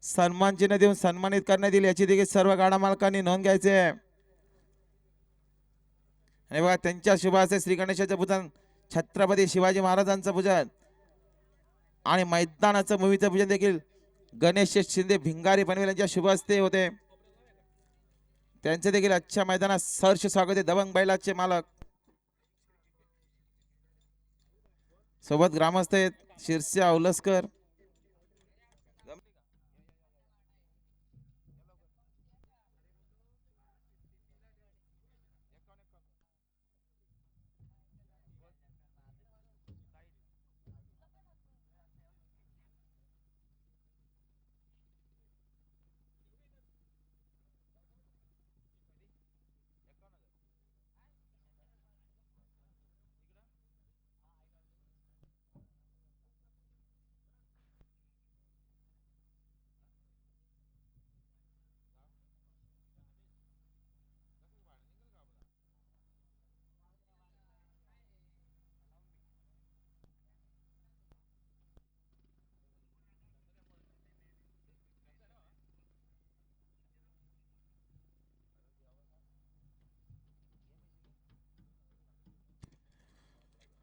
सन्मान चिन्ह देऊन सन्मानित करण्यात येईल याची देखील सर्व गाडा मालकांनी नोंद घ्यायची आहे। आणि बघा त्यांच्या शुभ हस्ते श्री गणेशाचं पूजन, छत्रपती शिवाजी महाराजांचं पूजन आणि मैदानाचं भूमीचं पूजन देखील गणेश शिंदे भिंगारी पनवेल यांच्या शुभ हस्ते होते। त्यांचे देखील आजच्या मैदानात सहर्ष स्वागत आहे। दबंग बैलाचे मालक सोबत ग्रामस्थ आहेत शिरस्या औलसकर।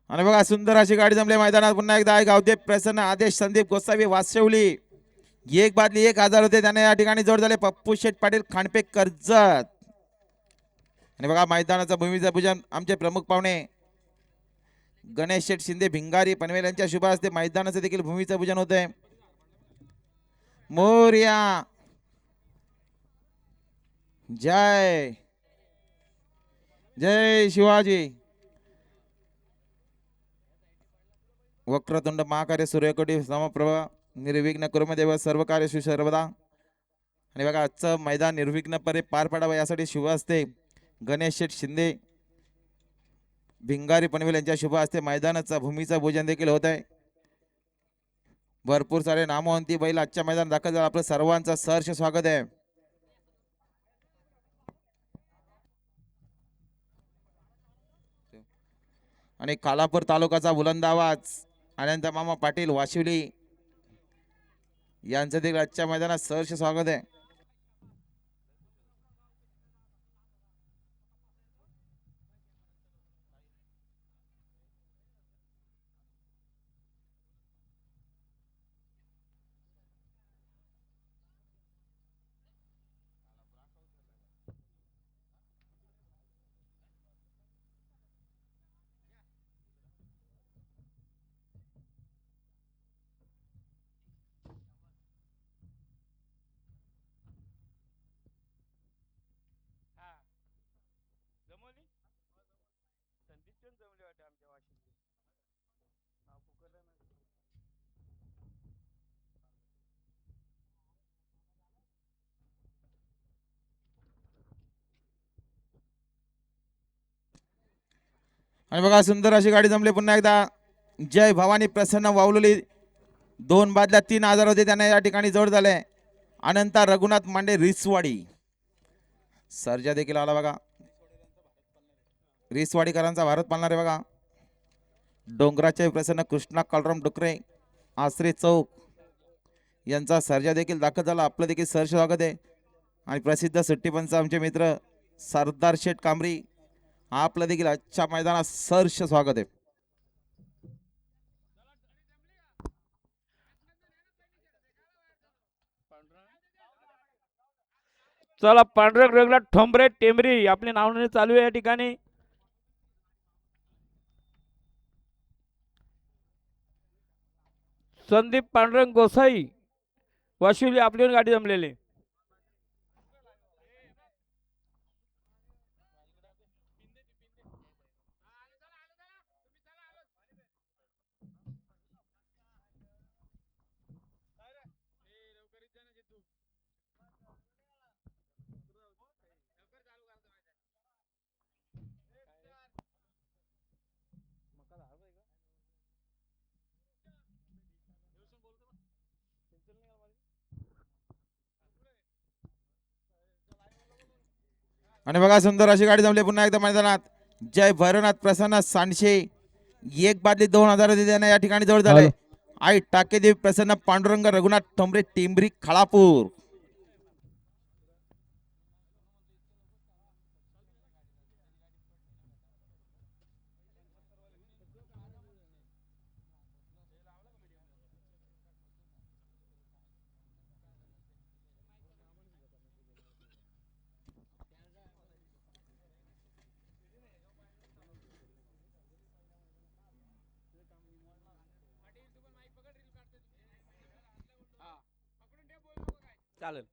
आणि बघा सुंदर अशी गाडी जमली मैदानात। पुन्हा एकदा गावदेव प्रसन्न आदेश संदीप गोसावी वासवली 1 बादली 1000 होते। त्याने या ठिकाणी जोड झाले पप्पू शेठ पाटील खांडपे कर्जत। आणि बघा मैदानाचं भूमीचं पूजन आमचे प्रमुख पाहुणे गणेश शेठ शिंदे भिंगारी पनवेल यांच्या शुभ हस्ते मैदानाचं देखील भूमीचं पूजन होतंय। मोरया जय जय शिवाजी। वक्रतुंड महाकार्य सूर्यकोटी समप्रभा निर्विघ्न कुर्मदेव सर्व कार्य सर्वदा। आणि बघा आजचं मैदान निर्विघ्नपणे पार पाडावं यासाठी शुभ हस्ते गणेश शेठ शिंदे भिंगारी पनवेल यांच्या शुभ हस्ते मैदानाचं भूमीचं पूजन देखील होत आहे। भरपूर सारे नामवंती बैल आजच्या मैदानात दाखल झाले। आपलं सर्वांचं सहर्ष स्वागत आहे। आणि कालापूर तालुक्याचा बुलंद आवाज अनंत मामा पाटील वाशिवली यांचं देखील आजच्या मैदानात सहर्ष स्वागत आहे। आणि बघा सुंदर अशी गाडी जमली पुन्हा एकदा जय भवानी प्रसन्न वावलुली 2 बादल्या 3000 होते। त्यांना या ठिकाणी जोड झाले अनंता रघुनाथ मांडे रिसवाडी। सर्जा देखील आला बघा रिसवाडीकरांचा भारत पालणार आहे बघा। डोंगराचे प्रसन्न कृष्णा कालराम डुकरे आसरे चौक यांचा सर्जा देखील दाखल झाला। आपलं देखील सहर्ष स्वागत आहे। आणि प्रसिद्ध सुट्टीपंच आमचे मित्र सरदार शेठ कांबरी आपलं देखील आजच्या मैदानात सहर्ष स्वागत आहे। चला पांढरक रंगला ठोंबरे टेंबरी आपली नावने चालू आहे या ठिकाणी। संदीप पांडुरंग गोसाई वाशिवली आपली गाडी जमलेली। आणि बघा सुंदर अशी गाडी जमली पुन्हा एकदा मैदानात। जय भैरवनाथ प्रसन्न सांडशे 1 बादली 2000 होते। त्यांना या ठिकाणी जोड झाले आई टाकेदेवी प्रसन्न पांडुरंग रघुनाथ ठोंबरे टेंभरी खालापूर. चालेल.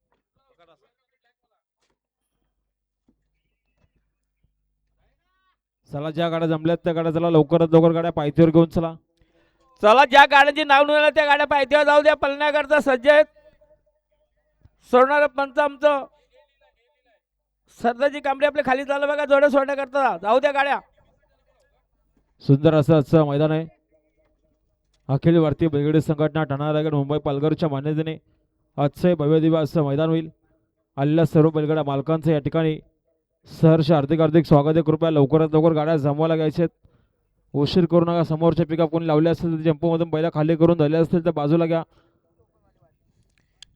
चला ज्या गाड्या जमल्यात त्या गाड्या चला लवकरात लवकर गाड्या पायथ्यावर घेऊन चला. चला ज्या गाड्यांची नाव नोंदवलं त्या गाड्या पायथ्यावर जाऊ द्या. पळण्याकरता सज्ज आहेत. सोडणार पंच आमचं सरदारजी कांबळे आपले खाली चालू बघा. जोडे सोडण्याकरता जाऊ द्या गाड्या. सुंदर असं मैदान आहे. अखिल भारतीय बैलगाडी संघटना ठाणा रायगड मुंबई पालघरच्या मान्यतेने आजचे भव्य दिव्य असं मैदान होईल. आलेल्या सर्व बैलगाड्या मालकांचं या ठिकाणी सहर्ष हार्दिक स्वागत आहे. कृपया लवकरात लवकर गाड्या जमवायला घ्यायच्यात. उशीर करू नका. समोरचे पिकअप कोणी लावले असतील तर जम्पोमधून बैला खाली करून झाले असतील तर बाजूला घ्या.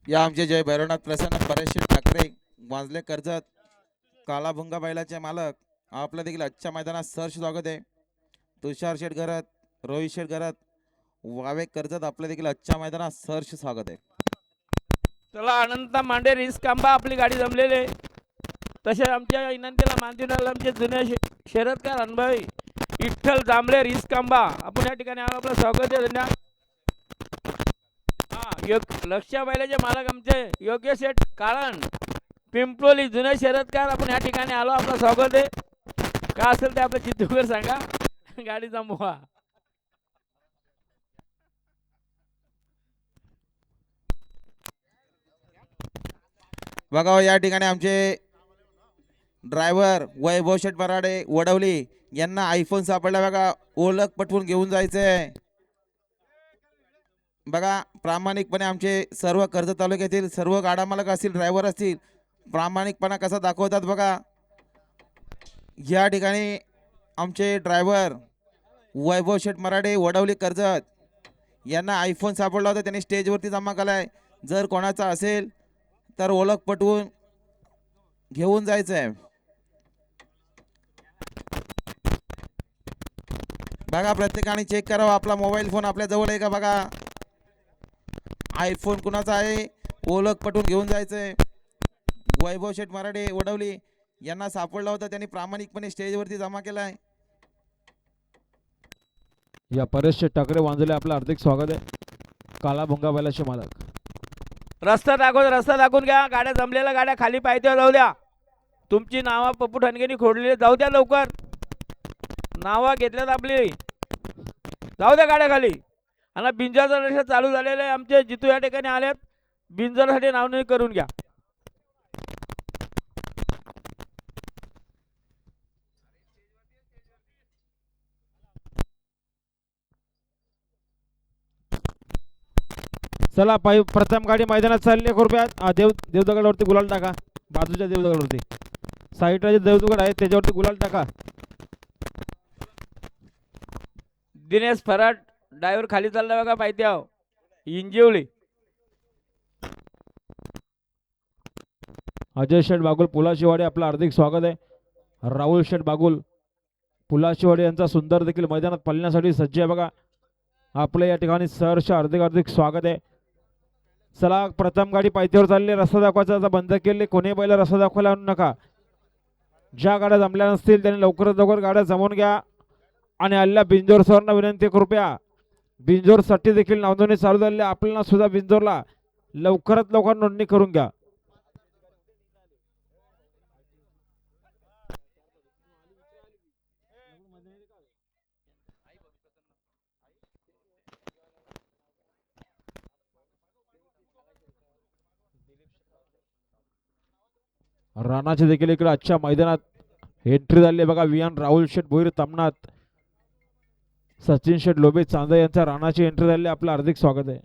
या आमचे जय भैरवनाथ प्रसन्न परेश ठाकरे वाजले कर्जत कालाभुंगा बैलाचे मालक आपलं देखील आजच्या मैदानात सहर्ष स्वागत आहे. तुषार शेठ घरत, रोहित शेठ घरत, वावे कर्जत आपलं देखील आजच्या मैदानात सहर्ष स्वागत आहे. चला अनंत मांडे रिस्क कांबा आपली गाडी जमलेले. तसे आमच्या विनंतीला मान देऊन आमचे जुने शरदकार अनुभवी विठ्ठल जांभळे रिस्क कांबा आपण या ठिकाणी आपलं स्वागत आहे. धन्यवाद. लक्ष बैलाचे मालक आमचे योग्य शेठ काळण पिंपलोली जुने शरदकार आपण या ठिकाणी आलो. आपलं स्वागत आहे. काय असेल ते आपलं चित्तूकर सांगा. गाडी जमवा. बघा या ठिकाणी आमचे ड्रायव्हर वैभव शेठ बराडे वडवली यांना आयफोन सापडला. बघा ओळख पटवून घेऊन जायचंय. बघा प्रामाणिकपणे आमचे सर्व कर्जत तालुक्यातील सर्व गाडा मालक असतील ड्रायव्हर असतील प्रामाणिकपणा कसा दाखवतात बघा. या ठिकाणी आमचे ड्रायव्हर वैभव शेठ मराठे वडवली कर्जत यांना आयफोन सापडला होता. त्यांनी स्टेजवरती जमा केलाय. जर कोणाचा असेल तर ओळख पटवून घेऊन जायचं आहे. बघा प्रत्येकाने चेक करावं आपला मोबाईल फोन आपल्या जवळ आहे का बघा. आयफोन कुणाचा आहे ओळख पटवून घेऊन जायचंय. वैभव शेठ मराठे वडवली यांना सापडला होता. त्यांनी प्रामाणिकपणे स्टेजवरती जमा केलाय. या परेश ठाकरे वांजले आपलं हार्दिक स्वागत आहे. काला भुंगा बैलाचे मालक. रस्ता दाखवून घ्या. गाड्या जमलेल्या गाड्या खाली पायथ्यावर जाऊ द्या. तुमची नावा पप्पू ठणकेनी खोडलेली जाऊ द्या लवकर. नावा घेतल्यात आपली जाऊ द्या गाड्या खाली. आणि बिंजरचा रस्ता चालू झालेला आहे. आमचे जितू या ठिकाणी आलेत. बिंजरसाठी नावनोंदणी करून घ्या. चला प्रथम गाडी मैदानात चालली. कृपया देवदगडावरती गुलाल टाका. बाजूच्या देवदगडावरती साईडला जे देवदगड आहे त्याच्यावरती गुलाल टाका. दिनेश फराट ड्रायव्हर खाली चालला बघा पायथ्यावर. इंजिवली अजय शेठ बागुल पुलाशिवाडी आपलं हार्दिक स्वागत आहे. राहुल शेठ बागुल पुलाशिवाडी यांचा सुंदर देखील मैदानात पळण्यासाठी सज्ज आहे बघा. आपलं या ठिकाणी सहर्ष हार्दिक स्वागत आहे. चला प्रथम गाडी पायथ्यावर चालली. रस्ता दाखवायचा बंद केले. कोणी बैला रस्ता दाखवायला आणू नका. ज्या गाड्या जमल्या नसतील त्यांनी लवकरात लवकर गाड्या जमवून घ्या. आणि आलेल्या बिंजोर सरना विनंती कृपया बिंजोरसाठी देखील नोंदणी चालू झाली. आपल्याला सुद्धा बिंजोरला लवकरात लवकर नोंदणी करून घ्या. राणाचे देखील इकडे आजच्या मैदानात एंट्री झाली बघा. वियान राहुल शेठ भोईर तमनाथ सचिन शेठ लोबे चांदा यांच्या राणाची एंट्री झाली. आपलं हार्दिक स्वागत आहे.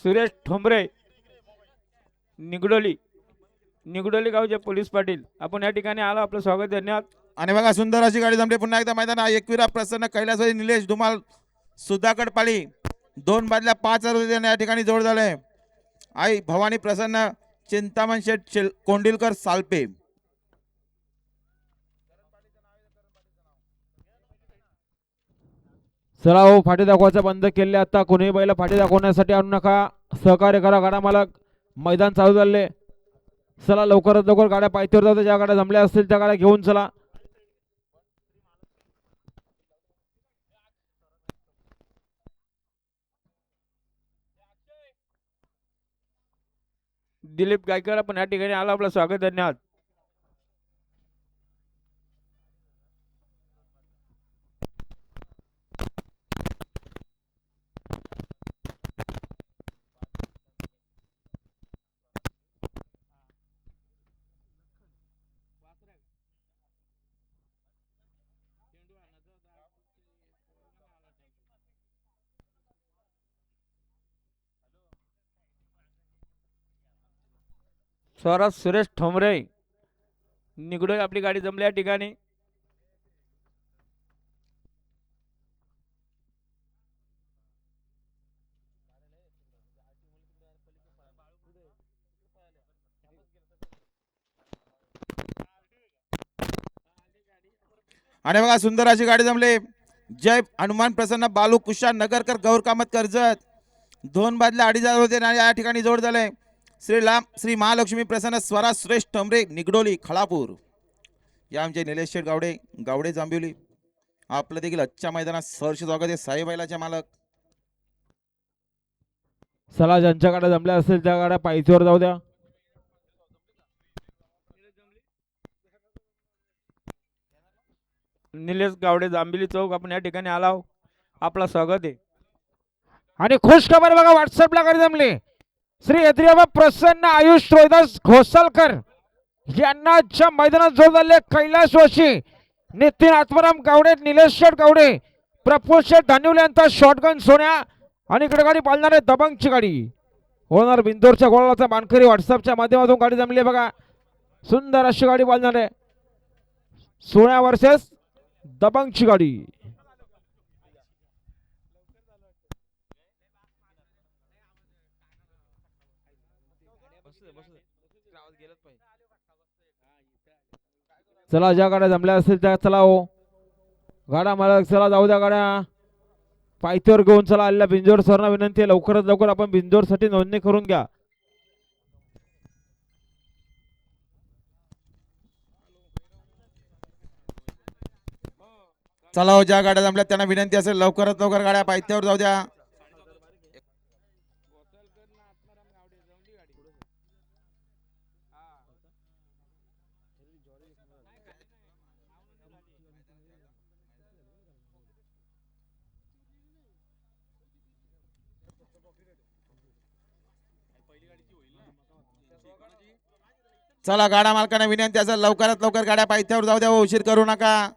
सुरेश ठोंबरे निगडोली गावचे पोलीस पाटील आपण या ठिकाणी आलो, आपलं स्वागत, धन्यवाद. आणि बघा सुंदर अशी गाडी जमली पुन्हा एकदा मैदान. एकविरा प्रसन्न कैलासवाडी निलेश धुमाल सुधाकड पाली 2 बादल्या 5,000 रुपये या ठिकाणी जोड झाले. आई भवानी प्रसन्न चिंतामण शेठ कोंडिलकर सालपे. चला हो, फाटी दाखवायचा बंद केले. आता कोणी बैला फाटी दाखवण्यासाठी आणू नका, सहकार्य करा. गाडा मालक मैदान चालू झाले. चला लवकरात लवकर गाड्या पायथ्यावर जाऊ, ज्या गाड्या जमल्या असतील त्या गाड्या घेऊन चला. दिलीप गायकर आपण या ठिकाणी आलो, आपलं स्वागत, धन्यवाद. स्वराज सुरेश ठोंबरे निगडोली आपली गाडी जमली या ठिकाणी. आणि बघा सुंदर अशी गाडी जमली. जय हनुमान प्रसन्न बालू कुशा नगरकर गौर कामत कर्जत 2 बादल्या 2,500 होते आणि या ठिकाणी जोड झाले. श्री महालक्ष्मी प्रसन्न स्वराज सुरेश ठोंबरे निगडोली खळापूर. या आमचे निलेश शेठ गावडे जांभिवली. आपलं देखील आजच्या मैदानात सहर्ष स्वागत आहे. साईबाईलाचे मालक. चला ज्यांच्या गाड्या जमल्या असतील त्या गाड्या पायथ्यावर जाऊ द्या. निलेश गावडे जांभिली चौक आपण या ठिकाणी आलो, आपला स्वागत आहे. आणि खुश खबर बघा, व्हॉट्सअपला गाडी जमली. श्री यद्रियाबा प्रसन्न आयुष रोहिदास घोसालकर यांना आजच्या मैदानात जोड झाले. कैलास जोशी, नितीन आत्माराम गावडे, निलेश शेठ गावडे, प्रफुल्ल शेठ धानिवले यांचा शॉटगन सोन्या. आणि इकडे गाडी पालणार आहे दबंगची गाडी. होणार बिंदोरच्या गोळाचा मानकरी. व्हॉट्सअपच्या माध्यमातून गाडी जमली आहे बघा. सुंदर अशी गाडी पालणार आहे. सोन्या वर्सेस दबंगची गाडी. चला ज्या गाड्या जमल्या असतील त्या चला हो. गाडा मालक चला जाऊ द्या गाड्या पायथ्यावर घेऊन चला. आलेल्या बिंजोर सरना विनंती आहे, लवकरात लवकर आपण बिंजोर साठी नोंदणी करून घ्या. चला हो, ज्या गाड्या जमल्या त्यांना विनंती असेल लवकरात लवकर गाड्या पायथ्यावर जाऊ द्या. चला गाडा मालकांना विनंती असेल लवकरात लवकर गाड्या पायथ्यावर जाऊ द्या. उशीर करू नका.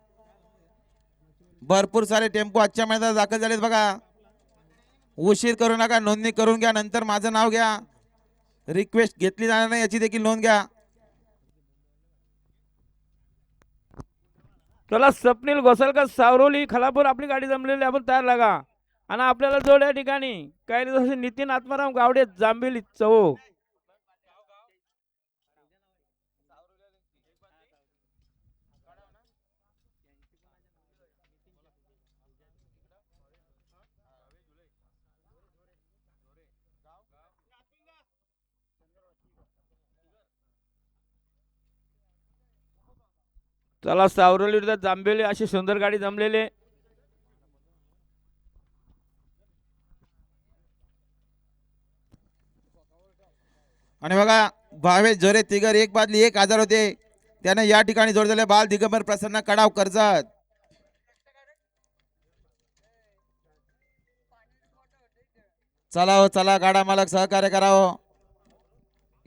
भरपूर सारे टेम्पो आजच्या मैदानात दाखल झालेत बघा. उशीर करू नका, नोंदणी करून घ्या. नंतर माझं नाव घ्या, रिक्वेस्ट घेतली जाणार नाही याची देखील नोंद घ्या. चला स्वप्नील घोसालकर सावरोली खलापूर आपली गाडी जमलेली, आपण तयार लागा. आणि आपल्याला जोड या ठिकाणी काय नितीन आत्माराम गावडे जांभिली चौक. चला सावरोली विरुद्ध जांभेली अशी सुंदर गाडी जमलेली. आणि बघा भावेश जोरे तिगर 1 बादली 1,000 होते, त्याने या ठिकाणी जोड झाले. बाल दिगंबर प्रसन्न कडाव कर्जत. चला हो चला, गाडा मालक सहकार्य करावं.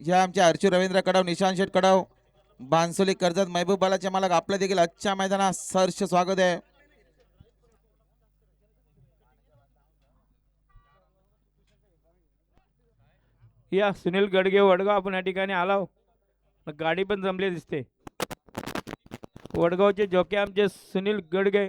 या आमचे अर्चू रवींद्र कडाव, निशांत शेठ कडाव, बांसोली कर्जत, महबूब बालाचे मालक. आपलं देखील आजच्या मैदानात सहर्ष स्वागत आहे. या सुनील गडगे वडगाव आपण या ठिकाणी आलो. गाडी पण जमली दिसते. वडगावचे जोके आमचे सुनील गडगे.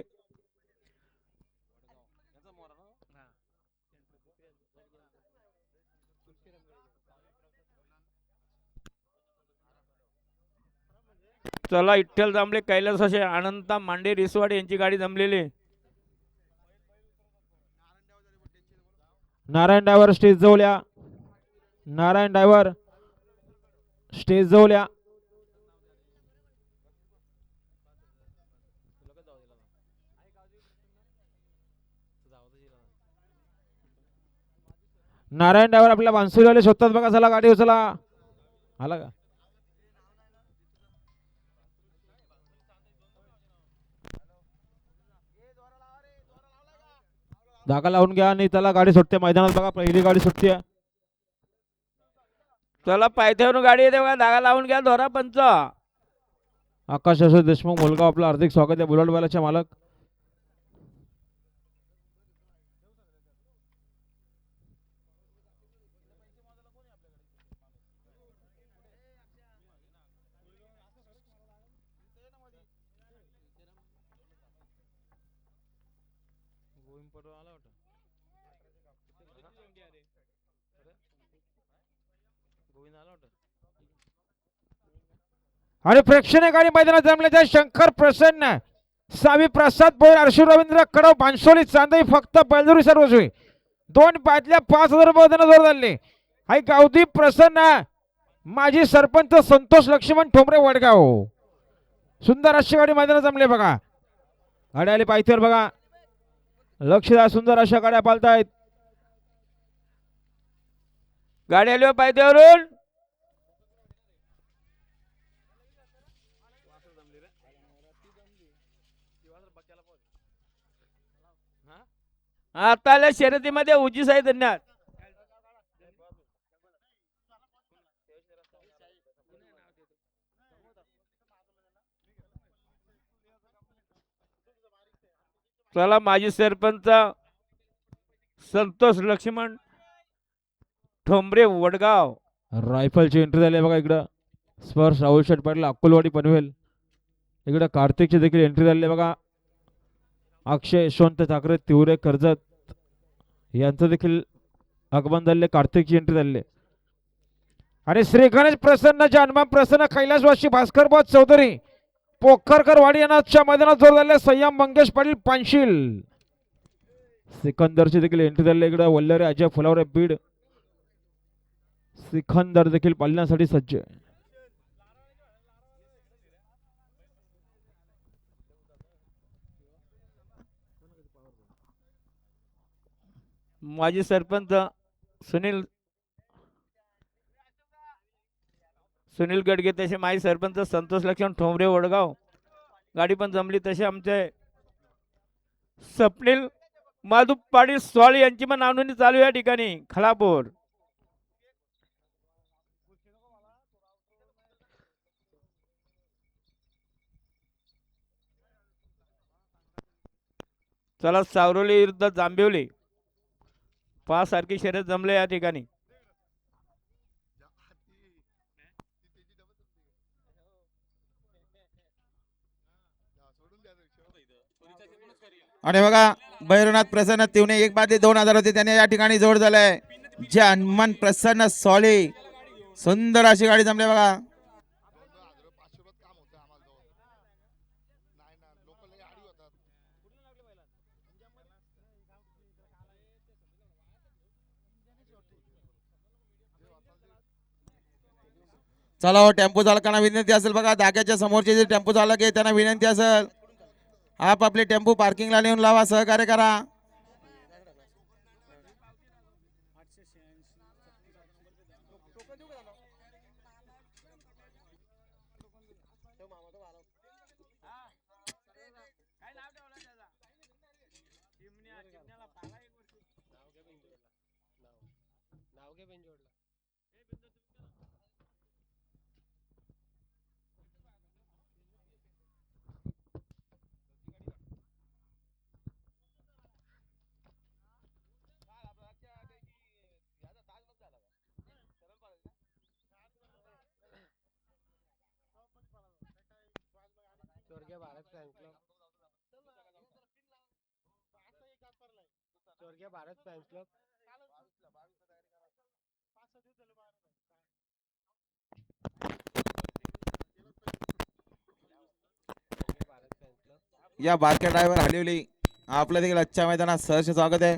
चला विठ्ठल जांभळे कैलास असे अनंता मांडे रिसवाड यांची गाडी जमलेली आहे. नारायण ड्रायव्हर स्टेज जवळ्या. नारायण ड्रायव्हर स्टेज जवळ्या. नारायण ड्रायव्हर आपल्या बांसुरीवाले शोधतात बघा. चला गाडी उचला. आला का? धागा लावून घ्या आणि त्याला गाडी सुटते मैदानात बघा. पहिली गाडी सुटते. चला पायथ्यावरून गाडी येते बघा. धागा लावून घ्या. धोरा पंच. आकाश अशोक देशमुख मुलगाव आपलं हार्दिक स्वागत आहे. बुलट बैलाचे मालक. आणि प्रेक्षणीय गाडी मैदानात जमल्याच्या शंकर प्रसन्न सावी प्रसाद बोर अर्शू रवींद्र कडव बांसोली चांदई फक्त बैलदुरी सर्वस्वी 2 बादल्या 5,000 रुपये जोर झाले. हाय गावदीप प्रसन्न माजी सरपंच संतोष लक्ष्मण ठोंबरे वडगाव. सुंदर अशी गाडी मैदानात जमले बघा. गाडी आली पायथ्यावर बघा. लक्ष द्या. सुंदर अशा गाड्या पालतायत. गाडी आली पायथ्यावरून. आता आल्या शर्यतीमध्ये उजी साहेब धन्यवाद. चला माजी सरपंच संतोष लक्ष्मण ठोंबरे वडगाव. रायफलची एंट्री झाली बघा. इकडं स्पर्श राहुल शेट पाटील अक्कलवाडी पनवेल. इकडं कार्तिकची देखील एंट्री झाली बघा. अक्षय यशवंत ठाकरे तिवरे कर्जत यांचं देखील आगमन झाले. कार्तिकची एंट्री झाली. आणि श्री गणेश प्रसन्न हनुमान प्रसन्न कैलासवासी भास्कर बोध चौधरी पोखरकर वाडी यांच्या मैदानात जोर झाले. संयम मंगेश पाटील पानशील. सिकंदरची देखील एंट्री झाली. इकडे वल्लरे अजय फुलावरे बीड. सिकंदर देखील पालण्यासाठी सज्ज. माजी सरपंच सुनील गडगे तसे माजी सरपंच संतोष लक्ष्मण ठोंबरे वडगाव. गाडी पण जमली. तसे आमचे स्वप्नील माधू पाटील स्वाळ यांची पण नावनोंदणी चालू या ठिकाणी खलापूर. चला सावरोली विरुद्ध जांभिवली 5 सारखी शर्यत जमले या ठिकाणी. आणि बघा भैरवनाथ प्रसन्न तिवणे 1 बादली 2,000 होते. त्याने या ठिकाणी जोड झालाय. जे हनुमान प्रसन्न सॉली सुंदर अशी गाडी जमली बघा. चला हो टेम्पो चालकांना विनंती असेल बघा. धाग्याच्या समोरचे जे टेम्पो चालक आहे त्यांना विनंती असेल आपले टेम्पो पार्किंगला नेऊन लावा. सहकार्य करा. स्वर्गीय Bharat fans club Bharat fans club या बारक्या ड्रायव्हर हलिवली आपलं देखील आजच्या मैदानात सहर्ष स्वागत आहे.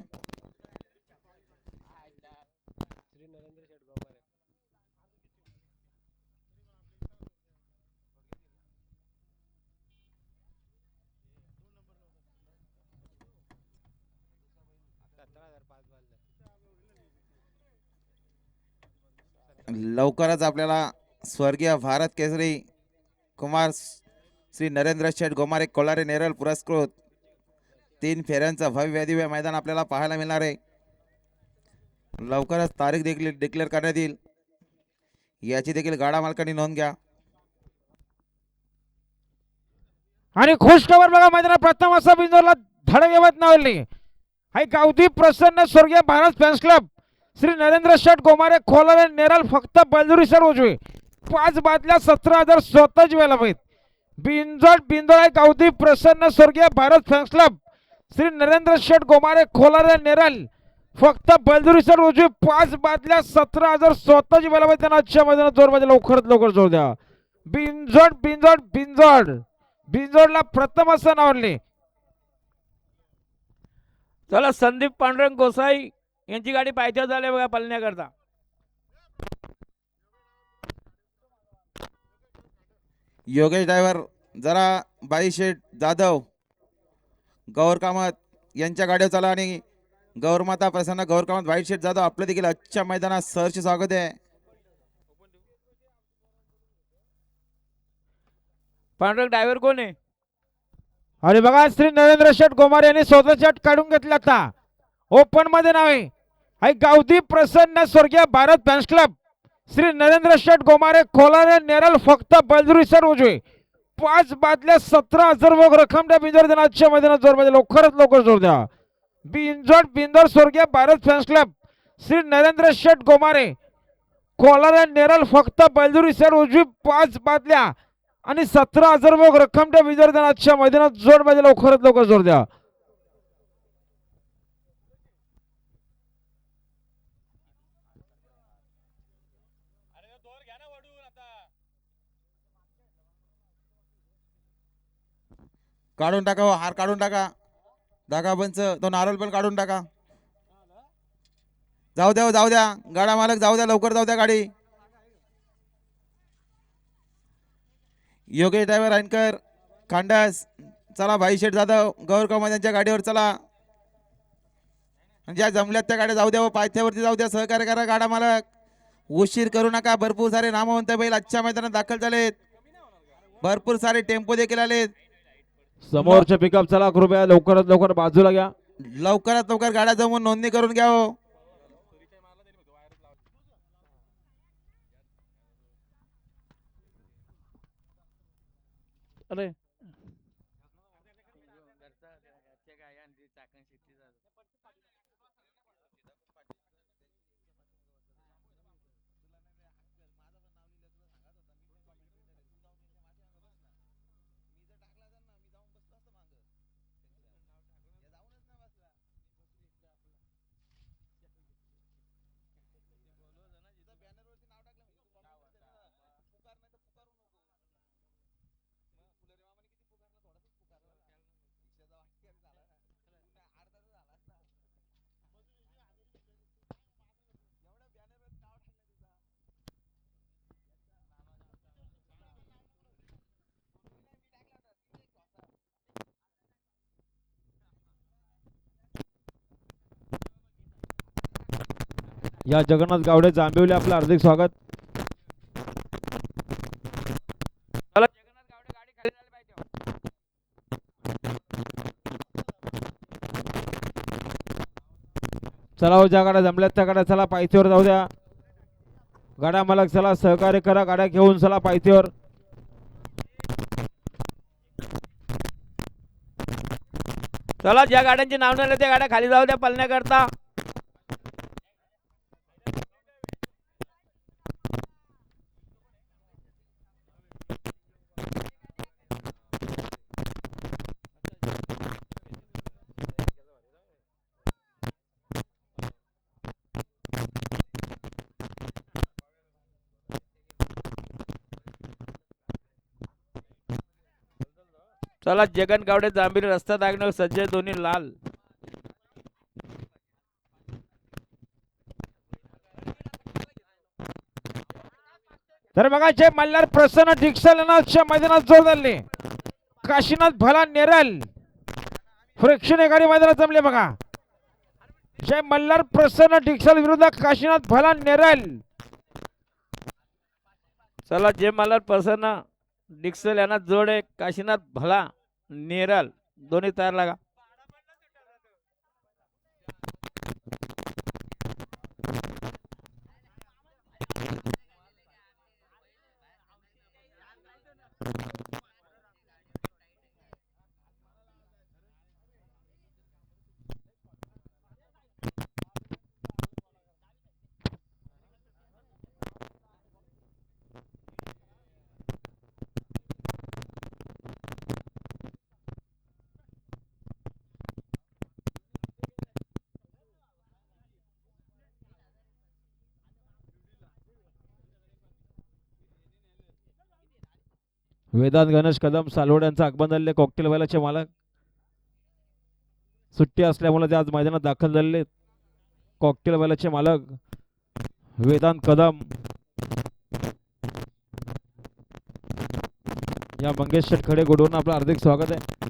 श्री नरेंद्र शेठ गोमारे. लवकरच आपल्याला स्वर्गीय भारत केसरी कुमार श्री नरेंद्र शेठ गोमारे कोलारे नेरळ पुरस्कृत 3 फेऱ्यांचं भव्य दिव्य मैदान आपल्याला पाहायला मिळणार आहे. लवकरच तारीख देखील डिक्लेअर करण्यात येईल, याची देखील गाडा मालकांनी नोंद घ्या. आणि खुश खबर बघा, मैदानात प्रथम असा बिंदूला धडक येवत नावली. हाय गावठी प्रसन्न स्वर्गीय भारत फॅन्स क्लब श्री नरेंद्र शेठ गोमारे खोलारे नेरळ फक्त बलजुरी सर उजवी 5 बादल्या 17,000 स्वतःच वेळेला पाहिजे. बिंजोड आहे गावठी प्रसन्न स्वर्गीय भारत फॅन्स क्लब श्री नरेंद्र शेठ गोमारे खोलारे नेरळ फक्त बलजुरी सर उजवी 5 बादल्या 17,000 स्वतःच वेळेला पाहिजे. त्यांना आजच्या मैदानात जोर पाहिजे, लवकरात लवकर जोर द्या. बिंजोडला प्रथम असं नावले. चला संदीप पांडुरंग गोसाई यांची गाडी पायथ्यावर झाली बघा पळण्याकरता. योगेश ड्रायव्हर जरा बाईशेठ जाधव गौर कामत यांच्या गाडीवर चला आणि गौरमाता प्रसन्न गौर कामत बाईशेठ जाधव आपलं देखील आजच्या मैदानात सहर्ष स्वागत आहे. पांडुरंग ड्रायव्हर कोण आहे? आणि बघा श्री नरेंद्र शेठ गोमारे यांनी स्वतःचा काढून घेतला. आता ओपन मध्ये नाव आहे. हाय गावठी प्रसन्न स्वर्गीय भारत फॅन्स क्लब श्री नरेंद्र शेठ गोमारे खोलारे नेरळ फक्त बलजुरी सर उजवे 5 बादल्या 17,000 रक्कम द्या. बिंजोड देणार आजच्या मैदानात जोर पाहिजे, लवकरात लवकर जोर द्या. बिंजोड स्वर्गीय भारत फॅन्स क्लब श्री नरेंद्र शेठ गोमारे खोलारे नेरळ फक्त बलजुरी सर उजवी 5 बादल्या आणि 17,000 रक्कम द्या. बिंजोड देणार आजच्या मैदानात जोर पाहिजे, लवकरात लवकर जोर द्या. काढून टाका, हार काढून टाका, धागा पंच तो नारळ पण काढून टाका. जाऊ द्या गाडा मालक, जाऊ द्या, लवकर जाऊ द्या गाडी. योगेश ड्रायव्हर अँकर खांडस चला, भाईशेठ जाधव गौर कामत यांच्या गाडीवर चला. ज्या जमल्यात त्या गाड्या जाऊ द्या व पायथ्यावरती जाऊ द्या. सहकार्य करा गाडा मालक, उशीर करू नका. भरपूर सारे नामवंत बैल आजच्या मैदानात दाखल झालेत, भरपूर सारे टेम्पो देखील आलेत. समोरच्या पिकअप चला, कृपया लवकरात लवकर बाजूला घ्या. लवकरात लवकर गाड्या जमून नोंदणी करून घ्या हो. अरे या जगन्नाथ गावडे जांभिवली आपलं हार्दिक स्वागत. चला जगन्नाथ गावडे गाडी खाली झाली पाहिजे. चला हो, ज्या गाड्या जमल्यात त्या गाड्या चला पायथ्यावर जाऊ द्या. गाड्या मालक चला सहकार्य करा, गाड्या घेऊन चला पायथ्यावर. चला ज्या गाड्यांची नाव नाही त्या गाड्या खाली जाऊ द्या पळण्याकरता. चला जगन गावडे जांभीर रस्ता दाखवणार सज्ज आहे, दोन्ही लाल. तर बघा जय मल्हार प्रसन्न डिक्सल यांच्या मैदानात जोर धरले. काशीनाथ भला नेरल प्रेक्षणीय गाडी मैदानात जमले बघा. जय मल्हार प्रसन्न डिक्सल विरुद्ध काशीनाथ भला नेरल. चला जय मल्हार प्रसन्न डिक्सल यांना जोड आहे, काशीनाथ भला नेरल दोन्ही तयार लागा. वेदांत गणेश कदम सालवड यांचा आगमन झालेले कॉकटेल वाल्याचे मालक. सुट्टी असल्यामुळे ते आज मैदानात दाखल झालेले कॉकटेल वाल्याचे मालक वेदांत कदम. या मंगेश शेटखडे गोडवरून आपलं हार्दिक स्वागत आहे.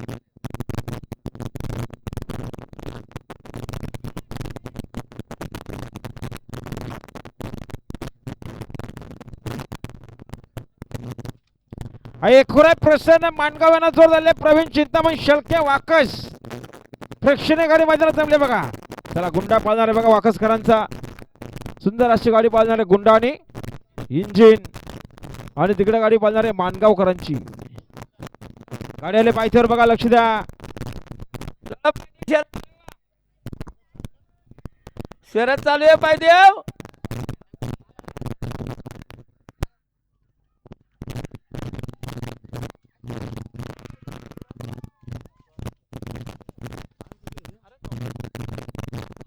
एकुराय प्रसन्न मानगाव यांना जोर झाले. प्रवीण चिंतामण शलके वाकस प्रेक्षणीय गाडी मैदानात जमले बघा. चला गुंडा पाळणार आहे बघा वाकसकरांचा. सुंदर अशी गाडी पाळणार आहे गुंडा आणि इंजिन. आणि तिकडे गाडी पाळणार आहे मानगावकरांची. गाडी आले पायथ्यावर बघा, लक्ष द्या. शरद चालू आहे पायदेव.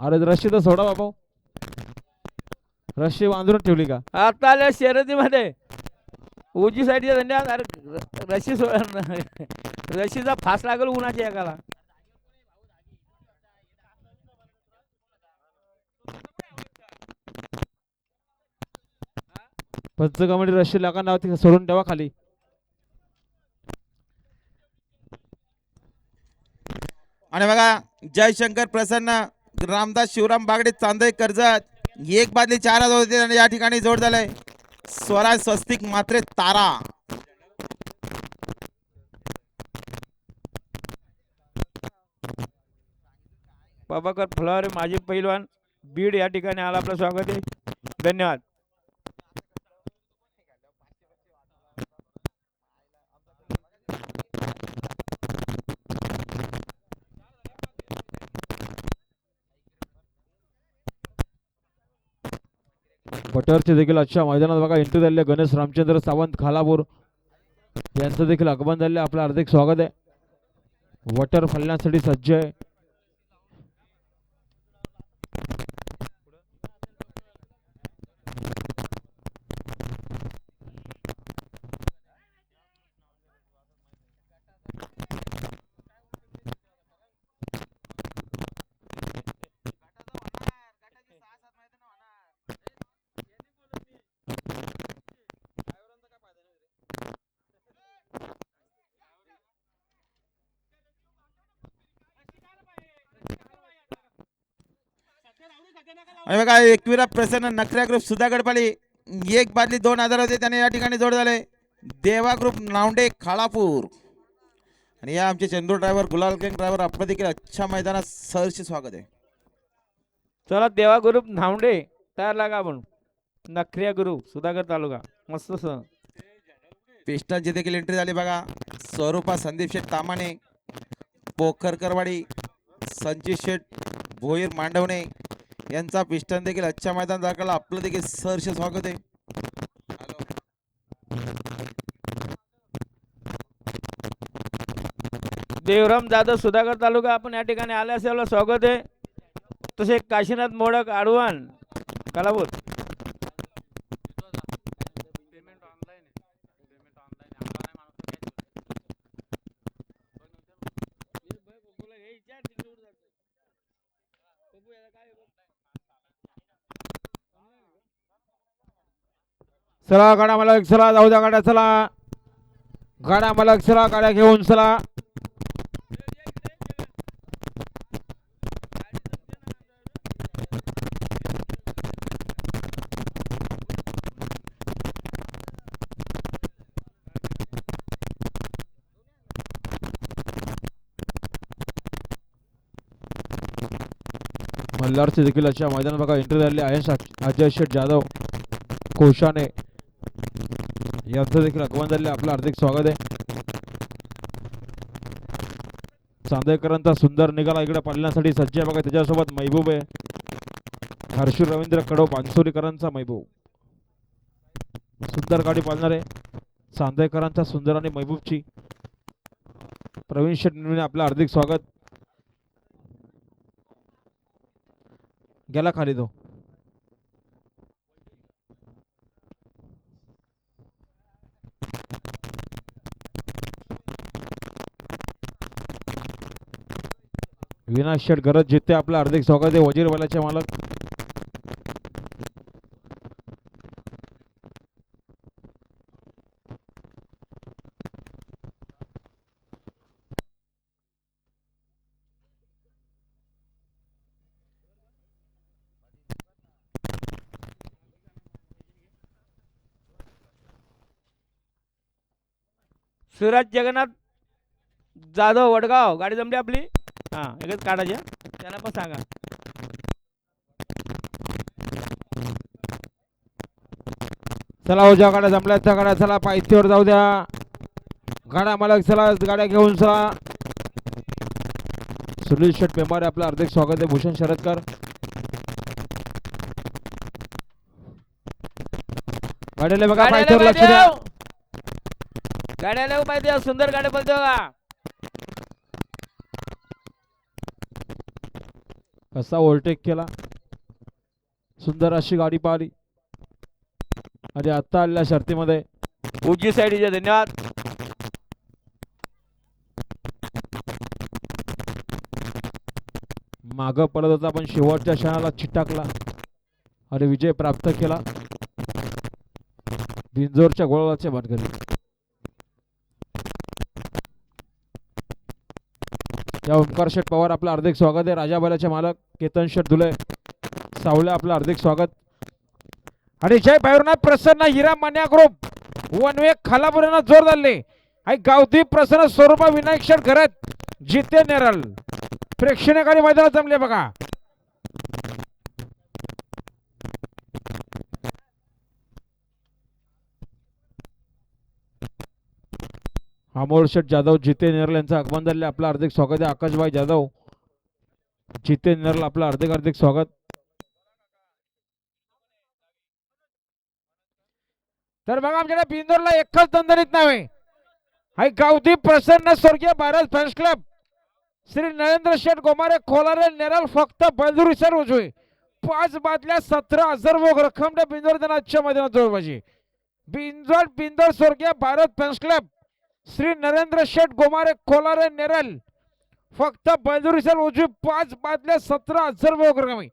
अरे रशी तर सोडा बाबा, रशी बांधून ठेवली का? आता आल्या शर्यतीमध्ये उजी साठी धन्यवाद. अरे रशीचा फास लागल उन्हाच्या एकाला. पंचकमिटी रशी लागा नाव ती सोडून ठेवा खाली. आणि बघा जयशंकर प्रसन्न रामदास शिवराम बागडे चांदई कर्जत एक बादली 4 होते आणि या ठिकाणी जोड झालाय स्वराज स्वस्तिक मात्रे तारा. बाबाकर फुलावरे माजी पैलवान बीड या ठिकाणी आला, आपलं स्वागत आहे, धन्यवाद. पटरचे देखील आजच्या मैदानात बघा एंट्री झाले. गणेश रामचंद्र सावंत खालापूर यांचं देखील आगमन झाले, आपलं हार्दिक स्वागत आहे. वटर फलण्यासाठी सज्ज आहे. आणि बघा एकविरा प्रसन्न नखऱ्या ग्रुप सुधागड पाली एक बादली 2000 होते, त्याने या ठिकाणी जोड झाले. देवा ग्रुप नावंडे खालापूर आणि या आमचे चंदूर ड्रायव्हर गुलाल किंग ड्रायव्हर आपलं देखील अच्छा मैदानात सहर्ष स्वागत आहे. चला देवा ग्रुप नावंडे तयार लागा म्हणून. नखऱ्या ग्रुप सुधागड तालुका मस्त सण. पिस्टनची देखील एंट्री झाली बघा. स्वरूपा संदीप शेठ तामाणे, पोखरकरवाडी संचित शेठ भोईर मांडवणे यांचा पिस्टन देखील अच्छा मैदान दाखवला, आपलं देखील सहर्ष स्वागत आहे. देवराम जाधव सुधागड तालुका आपण या ठिकाणी आले असेल, स्वागत आहे. तसे काशीनाथ मोडक आडवान कलापूर. चला गाड्या मालक चला जाऊ द्या गाड्या चला गाड्या मालक चला गाड्या घेऊन चला मल्हारचे देखील अशा मैदानात बघा एंट्री झालेली आहे अजय शेठ जाधव कोशाने यांचं देखील आगमन झालेलं आपलं हार्दिक स्वागत आहे चांदेकरांचा सुंदर निघाला इकडे पालण्यासाठी सज्ज आहे बघा त्याच्यासोबत महबूब आहे हर्षू रवींद्र कडव पानसोरीकरांचा महबूब सुंदर गाडी पालणार आहे चांदेकरांचा सुंदर आणि महबूबची प्रवीण शेठ निर्मणे आपलं हार्दिक स्वागत गेला खाली तो विनाश शेठ गरज जिथे आपलं हार्दिक स्वागत आहे वजीरवाल्याचे मालक सूरज जगन्नाथ जाधव वडगाव गाडी जमली आपली हा एकच काढायची हा. त्याला पण सांगा चला हो ज्या गाड्या जमल्या त्या गाड्या चला पायथीवर जाऊ द्या गाड्या मालक चला गाड्या घेऊन चला सुनील शेठ मेंबारे आपलं हार्दिक स्वागत आहे भूषण शरदकर गाड्याला बघा पायथीवर लक्ष द्या गाड्याला पाहिजे सुंदर गाडी बोलतो का कसा ओव्हरटेक केला सुंदर अशी गाडी पाहिली आणि आता आलेल्या शर्तीमध्ये उजवी साईडचे धन्यवाद माग पडत होता पण शेवटच्या क्षणाला चिटाकला आणि विजय प्राप्त केला बिंजोरच्या गोळाच्या भानगडी या ओमकार शेठ पवार आपलं हार्दिक स्वागत आहे राजाबालाचे मालक केतन शेठ धुले सावले आपलं हार्दिक स्वागत आणि जय भैरवनाथ प्रसन्न हिरा मान्या ग्रुप वन वे खालापुरांना जोर झाले आणि गावठी प्रसन्न स्वरूप विनायक शेठ घरात जिते नेरल प्रेक्षणीय मैदानात जमले बघा अमोल शेठ जाधव जिते नेरल यांचं आगमन झाले आपलं हार्दिक स्वागत आहे आकाशभाई जाधव जिते नेरल आपलं हार्दिक हार्दिक स्वागत तर बघा आमच्याकडे बिंदोरला एकच दणदणीत नाव आहे हाय गावठी प्रसन्न स्वर्गीय भारत फॅन्स क्लब श्री नरेंद्र शेठ गोमारे खोलारे नेरल फक्त बलदुरी सर उजवे 5 बादल्या 17,000 वोग रक्कम बिंदोर आजच्या मैदानात जोडबाजी बिंदोर स्वर्गीय भारत फॅन्स क्लब श्री नरेंद्र शेठ गोमारे खोलारे नेरल फक्त बलदुरी सर उजवी 5 बादल्या 17,000 वोग रक्कम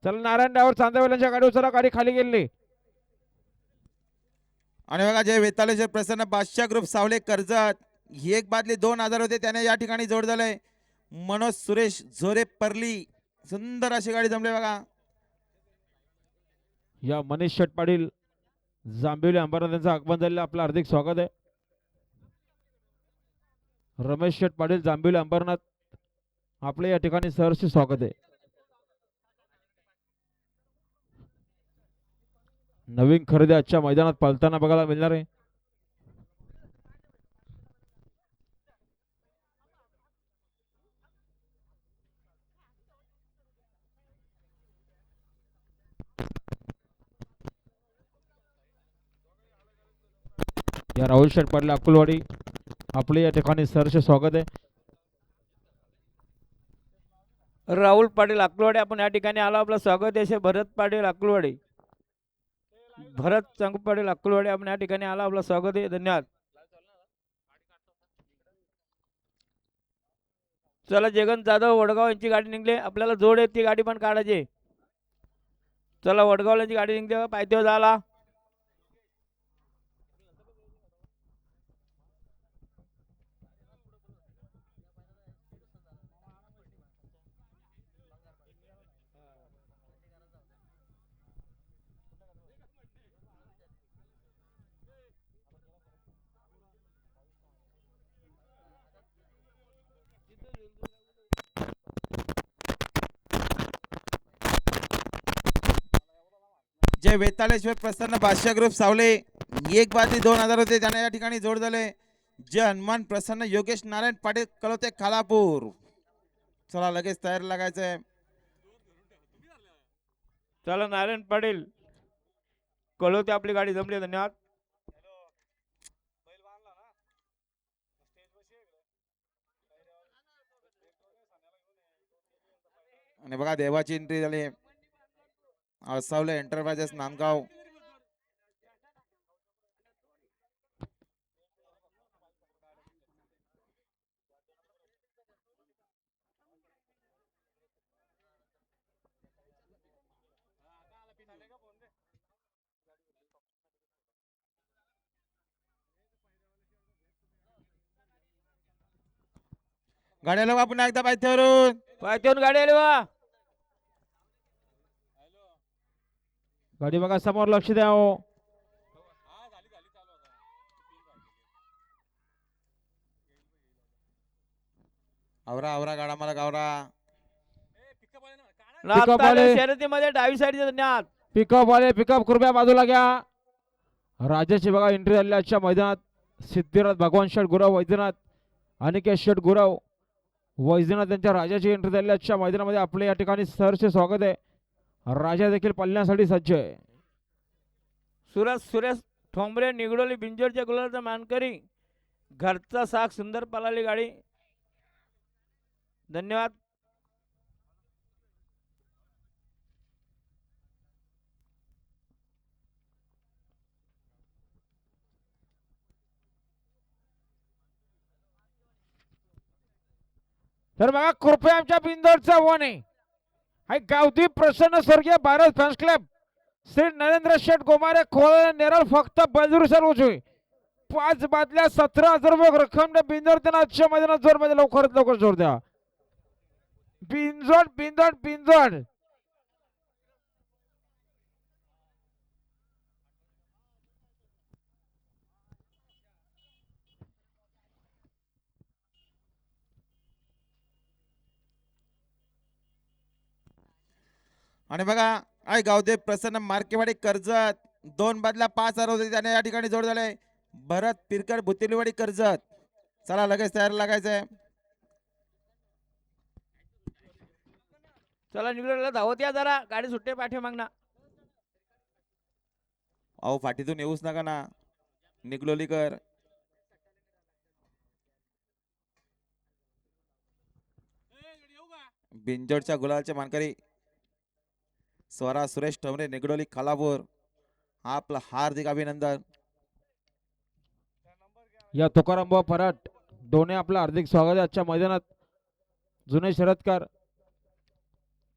चला नारायण डावर चांदेवाल्यांच्या गाडीवर चला गाडी खाली गेली आणि बघा जय वेताळेश्वर प्रसन्न बादशाह ग्रुप सावले कर्जत ही एक बादली 2,000 होते त्याने या ठिकाणी जोड झालंय मनोज सुरेश झोरे परली सुंदर अशी गाडी जमले बघा या मनीष शेठ पाटील जांभिवली अंबरनाथ यांचं आगमन झालेलं आपलं हार्दिक स्वागत आहे रमेश शेठ पाटील जांभिवली अंबरनाथ आपले या ठिकाणी सहर्ष स्वागत आहे नवीन खरेदी आजच्या मैदानात पळताना बघायला मिळणार आहे या राहुल शेठ पाटील अकुलवाडी आपले या ठिकाणी सहर्ष स्वागत आहे राहुल पाटील अकलवाडी आपण या ठिकाणी आलो आपलं स्वागत आहे भरत पाटील अकलवाडी भरत संग पाटील अकलवाडी आपण या ठिकाणी आलो आपलं स्वागत आहे धन्यवाद चला जगन जाधव वडगाव यांची गाडी निघली आपल्याला जोड आहे ती गाडी पण काढायची चला वडगावला गाडी निघते पायथ्यावर झाला जय वेताळेश्वर प्रसन्न भाष्य ग्रुप सावले एक बादली 2000 होते त्यांना या ठिकाणी जोड झाले. जय हनुमान प्रसन्न योगेश नारायण पाटील कळवते खालापूर. चला लगेच तयार लागायचंय. चला नारायण पाटील कळवते आपली गाडी जमली. धन्यवाद. आणि बघा देवाची एंट्री झाली. सावले एंटरप्राइजेस नांदगाव. गाड्याला बा पुन्हा एकदा पायथ्यावरून. पायथ्यावरून गाडी आली वा. गाडी बघा समोर लक्ष द्या हो. आवरा आवरा गाडा मला गावरा. Pickup वाले. शर्यतीमध्ये डावी साईडचे. धन्यवाद. पिकअप वाले पिकअप कृपया बाजूला घ्या. राजाची बघा एंट्री झाली आजच्या मैदानात. सिद्धिराज भगवान शेठ गुरव वैद्यनाथ अनिकेत शेठ गुरव वैद्यनाथ यांच्या राजाची एंट्री झाली आजच्या मैदानामध्ये. आपले या ठिकाणी सहर्ष स्वागत आहे. राजा देखील पळण्यासाठी सज्ज आहे. सुरेश ठोंबरे निगडोली बिंजोरच्या गुलाचा मानकरी. घरचा साख सुंदर पळाली गाडी. धन्यवाद. तर बघा कृपया आमच्या बिंदोडचा वन आहे. हाय गावठी प्रसन्न स्वर्गीय भारत फॅन्स क्लब श्री नरेंद्र शेठ गोमारे खोल नेरळ फक्त बलदूर सर उजवी 5 बादल्या 17,000 रुपये रक्कम बिंदोड त्यांना आजच्या मैदानात जोर मध्ये लवकरात लवकर जोर द्या. बिंजोड बिंदोड बिंजोड. आणि बघा आय गावदेव प्रसन्न मार्केवाडी कर्जत 2 बादल्या 5,000 होते त्याने या ठिकाणी जोड झाले. भरत पिरकर भुतेलीवाडी कर्जत. चला लगेच तयार लागायचंय. चला निगडोलीला धावत या जरा. गाडी सुट्टे पाठी मागना. अहो फाटीतून येऊच नका ना निगलोलीकर. बिंजोडच्या गुलालचे मानकरी स्वरा सुरेश ठमरे निगडोली खालापूर आपलं हार्दिक अभिनंदन. या तुकाराम बुवा फराट दोन्ही आपलं हार्दिक स्वागत आहे आजच्या मैदानात. जुने शरदकार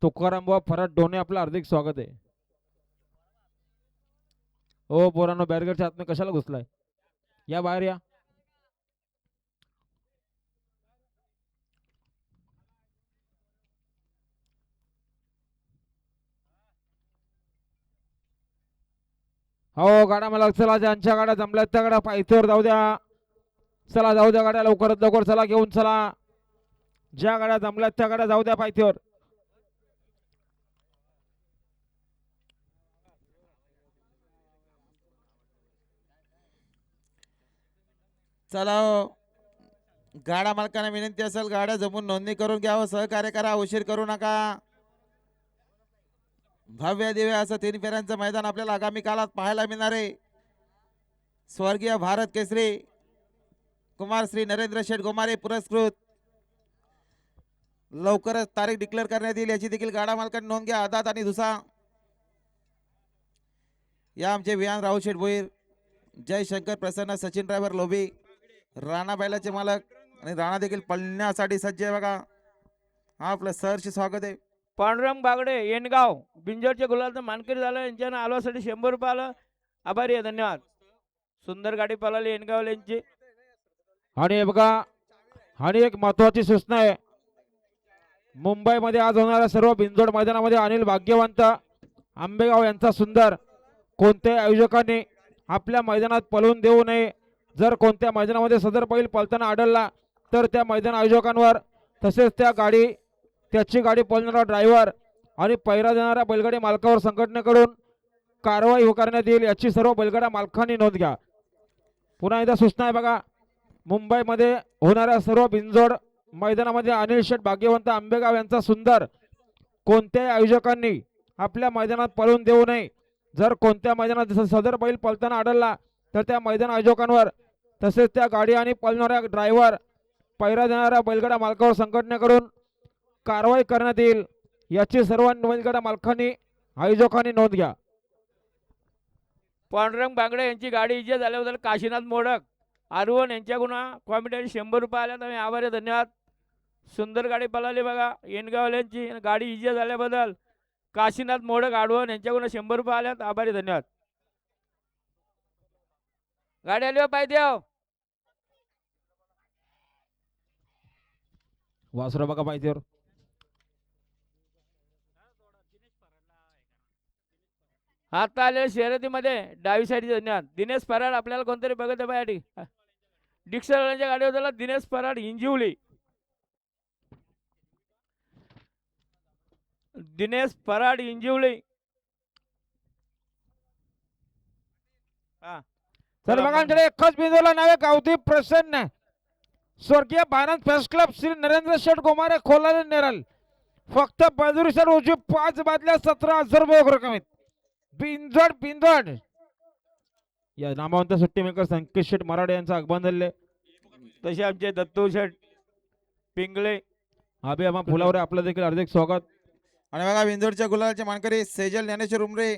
तुकाराम बुवा फराट दोन्ही आपलं हार्दिक स्वागत आहे. ओ पोरांनो बॅरिगेडच्या आतमध्ये कशाला घुसलाय. या बाहेर या. हो गाड्या मला चला ज्यांच्या गाड्या जमल्यात त्या गाड्या पायथ्यावर जाऊ द्या. चला जाऊ द्या गाड्या लवकरात लवकर. चला घेऊन चला. ज्या गाड्या जमल्यात त्या गाड्या जाऊ द्या पायथ्यावर. चला हो. गाडा मालकांना विनंती असेल गाड्या जमून नोंदणी करून घ्यावं. सहकार्य करा. उशीर करू नका. भव्य दिव्य असं 3 फेऱ्यांचं मैदान आपल्याला आगामी काळात पाहायला मिळणार आहे. स्वर्गीय भारत केसरी कुमार श्री नरेंद्र शेठ गोमारे पुरस्कृत. लवकरच तारीख डिक्लेअर करण्यात येईल याची देखील गाडा मालकांनी नोंद घ्या. आदात आणि दुसा या आमचे विहान राहुल शेठ भोईर जय शंकर प्रसन्न सचिन ड्रायव्हर लोभी राणा बैलाचे मालक आणि राणा देखील पळण्यासाठी सज्ज आहे. बघा आपलं सहर्ष स्वागत आहे. पांडुरंग बागडे येणगाव बिंजोरच्या गुलालचं मानकरी झालं. यांच्या आलवासाठी 100 रुपये आलं. आभारी आहे. धन्यवाद. सुंदर गाडी पळाली येणगाव यांची. आणि हे बघा आणि एक महत्वाची सूचना आहे. मुंबईमध्ये आज होणाऱ्या सर्व बिंजोड मैदानामध्ये अनिल भाग्यवंत आंबेगाव यांचा सुंदर कोणत्याही आयोजकांनी आपल्या मैदानात पळवून देऊ नये. जर कोणत्या मैदानामध्ये सदर बैल पळताना आढळला तर त्या मैदान आयोजकांवर तसेच त्याची गाडी पळणारा ड्रायव्हर आणि पैरा देणाऱ्या बैलगाडी मालकावर संघटनेकडून कारवाई करण्यात येईल याची सर्व बैलगाडा मालकांनी नोंद घ्या. पुन्हा एकदा सूचना आहे बघा, मुंबईमध्ये होणाऱ्या सर्व बिनजोड मैदानामध्ये अनिल शेठ भाग्यवंत आंबेगाव यांचा सुंदर कोणत्याही आयोजकांनी आपल्या मैदानात पळून देऊ नये. जर कोणत्या मैदानात सदर बैल पळताना आढळला तर त्या मैदान आयोजकांवर तसेच त्या गाडी आणि पळणाऱ्या ड्रायव्हर पैरा देणाऱ्या बैलगाडा मालकावर संघटनेकडून कारवाई करण्यात येईल याची सर्व बैलगाडा मालकांनी आयोजकांनी नोंद घ्या. पांडुरंग बांगडे यांची गाडी इजे झाल्याबद्दल काशीनाथ मोडक आरवण यांच्याकडून कॉमिटीने 100 रुपये आल्या. तुम्ही आभारी धन्यवाद. सुंदर गाडी पळाली बघा येणगावल्यांची. गाडी इजे झाल्याबद्दल काशीनाथ मोडक आडवण यांच्याकडून 100 रुपये आल्यात. आभारी धन्यवाद. गाडी आली पाहिजे वासरा बघा पाहिजेवर आता आलेल्या शर्यतीमध्ये डावी साईड धन्यवाद. दिनेश फराड आपल्याला कोणतरी बघत आहे बाहेर डिक्सरच्या गाडीवर झाला दिनेश फराड हिंजिवली. दिनेश फराड हिंजिवली. तर बघा आमच्याकडे एकच बिंदूला नाव आहे गावठी प्रसन्न स्वर्गीय भारत फेस क्लब श्री नरेंद्र शेठ गोमारे खोलाले नेरल. फक्त बजुरीसर रोजी 5 बादल्या 17,000 रुपये रक्कम आहेत. बिंजोड बिंजोड या नामवंत सुट्टी मेकर संकेत शेठ मराठे यांचं आगमन झाले. तसे आमचे दत्तू शेठ पिंगळे अभि आम्हा फुलावर आपलं देखील हार्दिक स्वागत. आणि बघा बिंदोडच्या गुलालचे मानकरी सेजल ज्ञानेश्वर उमरे,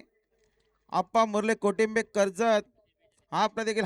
आप्पा मुरले कोटिंबे कर्जत, हा आपला देखील